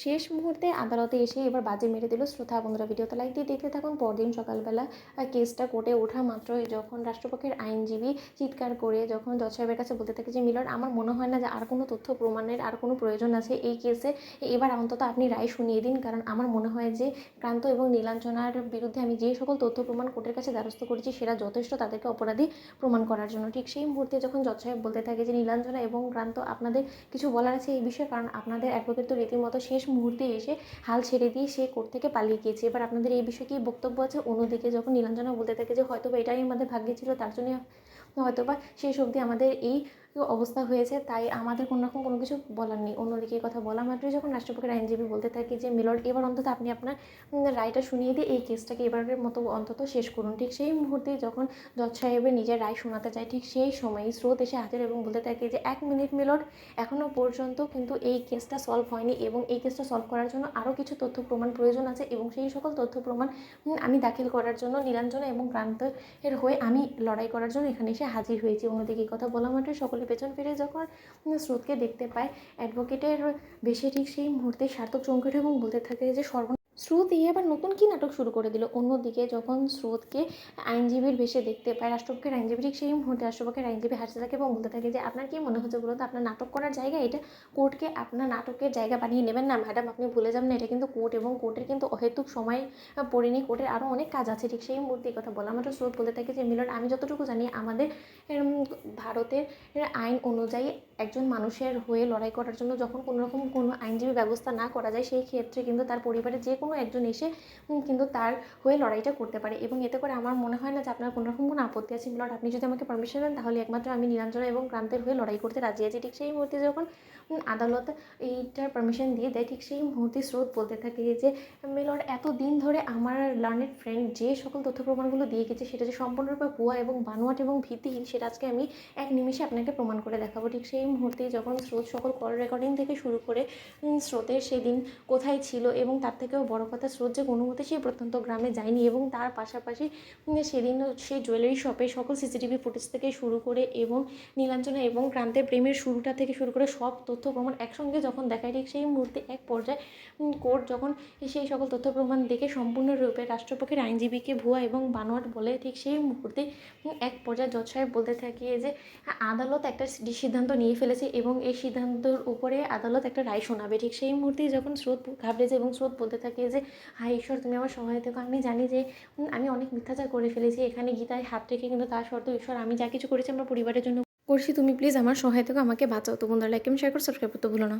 শেষ মুহূর্তে আদালতে এসে এবার বাজি মেরে দিল শ্রোতা। বন্ধুরা ভিডিওতে লাইক দিয়ে দেখতে থাকুন। পরদিন সকালবেলা কেসটা কোর্টে ওঠা মাত্রই যখন রাষ্ট্রপক্ষের আইনজীবী চিৎকার করে যখন জজ সাহেবের কাছে বলতে থাকে যে মিলন, আমার মনে হয় না যে আর কোনো তথ্য প্রমাণের আর কোনো প্রয়োজন আছে এই কেসে। এবার অন্তত আপনি রায় শুনিয়ে দিন, কারণ আমার মনে হয় যে ক্রান্ত এবং নীলাঞ্জনার বিরুদ্ধে আমি যে সকল তথ্য প্রমাণ কোর্টের কাছে দ্বারস্থ করেছি সেটা যথেষ্ট তাদেরকে অপরাধী প্রমাণ করার জন্য। ঠিক সেই মুহূর্তে যখন জজ সাহেব বলতে থাকে যে নীলাঞ্জনা এবং ক্রান্ত, আপনাদের কিছু বলার আছে এই বিষয়ে, কারণ আপনাদের অ্যাডভোকেট তো রীতিমতো শেষ মুহূর্তে এসে হাল ছেড়ে দিয়ে সে কোর্ট থেকে পালিয়ে গিয়েছে। এবার আপনাদের এই বিষয়ে কি বক্তব্য আছে? অন্যদিকে যখন নীলাঞ্জনা বলতে থাকে যে হয়তো এটাই আমাদের ভাগ্যে ছিল, তার জন্য হয়তোবা শেষ অবধি আমাদের এই অবস্থা হয়েছে, তাই আমাদের কোনো রকম কোনো কিছু বলার নেই। অন্যদিকে এই কথা বলা মাত্রই যখন রাষ্ট্রপক্ষের আইনজীবী বলতে থাকে যে মিলর্ড, এবার অন্তত আপনি আপনার রায়টা শুনিয়ে দিয়ে এই কেসটাকে এবারের মতো অন্তত শেষ করুন। ঠিক সেই মুহূর্তে যখন জজ সাহেবের নিজের রায় শোনাতে চায়, ঠিক সেই সময়ই স্রোত এসে হাজির এবং বলতে থাকে যে 1 মিনিট মিলর্ড, এখনও পর্যন্ত কিন্তু এই কেসটা সলভ হয়নি এবং এই কেসটা সলভ করার জন্য আরও কিছু তথ্য প্রমাণ প্রয়োজন আছে এবং সেই সকল তথ্য প্রমাণ আমি দাখিল করার জন্য নীলাঞ্জনা এবং ক্রান্তের হয়ে আমি লড়াই করার জন্য এখানে এসে হাজির হয়েছি। অন্যদিকে কথা বলা মাত্রই সকলে পেছন ফিরে যখন স্রোতকে দেখতে পায় অ্যাডভোকেটের বেশি, ঠিক সেই মুহূর্তে সার্থক চমকে ওঠে এবং বলতে থাকে যে স্রোত এবার নতুন কি নাটক শুরু করে দিল। অন্যদিকে যখন স্রোতকে আইনজীবীর বেশে দেখতে পায় রাষ্ট্রপক্ষের আইনজীবী, ঠিক সেই মুহূর্তে রাষ্ট্রপক্ষের আইনজীবী হাসতে থাকে এবং বলতে থাকে যে আপনার কি মনে হচ্ছে বলুন তো, আপনার নাটক করার জায়গা এটা? কোর্টকে আপনার নাটকের জায়গা বানিয়ে নেবেন না ম্যাডাম, আপনি ভুলে যাবেন না এটা কিন্তু কোর্ট, এবং কোর্টের কিন্তু অহেতুক সময় পড়েনি, কোর্টের আরও অনেক কাজ আছে। ঠিক সেই মুহূর্তে কথা বলা মাত্র স্রোত বলতে থাকে যে মিলন, আমি যতটুকু জানি আমাদের ভারতের আইন অনুযায়ী একজন মানুষের হয়ে লড়াই করার জন্য যখন কোনো আইনজীবী ব্যবস্থা না করা যায়, সেই ক্ষেত্রে কিন্তু তার পরিবারের যে কোনো একজন এসে কিন্তু তার হয়ে লড়াইটা করতে পারে, এবং এতে করে আমার মনে হয় না যে আপনার কোনো রকম কোনো আপত্তি আছে মিলর্ড। আপনি যদি আমাকে পারমিশন দেন তাহলে একমাত্র আমি নীলাঞ্জনা এবং ক্রান্তের হয়ে লড়াই করতে রাজি আছি। ঠিক সেই মুহূর্তে যখন আদালত এইটার পারমিশন দিয়ে দেয়, ঠিক সেই মুহূর্তে স্রোত বলতে থাকে যে মিলর্ড, এত দিন ধরে আমার লার্নেড ফ্রেন্ড যে সকল তথ্য প্রমাণগুলো দিয়ে গেছে সেটা যে সম্পূর্ণরূপে ভুয়া এবং বানোয়াট এবং ভিত্তিহীন, সেটা আজকে আমি এক নিমিষে আপনাকে প্রমাণ করে দেখাবো। ঠিক সেই মুহূর্তে যখন স্রোত সকল কল রেকর্ডিং থেকে শুরু করে স্রোতের সেদিন কোথায় ছিল, এবং তার থেকেও বড় কথা স্রোত যে কোনো মতে সেই প্রত্যন্ত গ্রামে যায়নি, এবং তার পাশাপাশি সেদিন সেই জুয়েলারি শপে সকল সিসিটিভি ফুটেজ থেকে শুরু করে এবং নীলাঞ্জনা এবং ক্রান্তের প্রেমের শুরুটা থেকে শুরু করে সব তথ্য প্রমাণ একসঙ্গে যখন দেখায়, ঠিক সেই মুহূর্তে এক পর্যায়ে কোর্ট যখন সেই সকল তথ্য প্রমাণ দেখে সম্পূর্ণরূপে রাষ্ট্রপক্ষের আইনজীবীকে ভুয়া এবং বানোয়াট বলে, ঠিক সেই মুহূর্তে এক পর্যায়ে জজ সাহেব বলতে থাকে যে আদালত একটা সিদ্ধান্ত নিয়ে ফেলেছে এবং এই সিদ্ধান্তের উপরে আদালত একটা রায় শোনাবে। ঠিক সেই মুহূর্তেই যখন স্রোত ঘাবড়ে যায় এবং স্রোত বলতে থাকে যে হায় ঈশ্বর, তুমি আমার সহায় থেকো, আমি জানি যে আমি অনেক মিথ্যাচার করে ফেলেছি এখানে গীতায় হাত রেখে, কিন্তু তা সত্ত্বেও ঈশ্বর, আমি যা কিছু করেছি আমার পরিবারের জন্য করছি, তুমি প্লিজ আমার সহায় থেকো, আমাকে বাঁচাও। তো বন্ধুরা লাইক এবং শেয়ার করে সাবস্ক্রাইব করতে ভুলো না।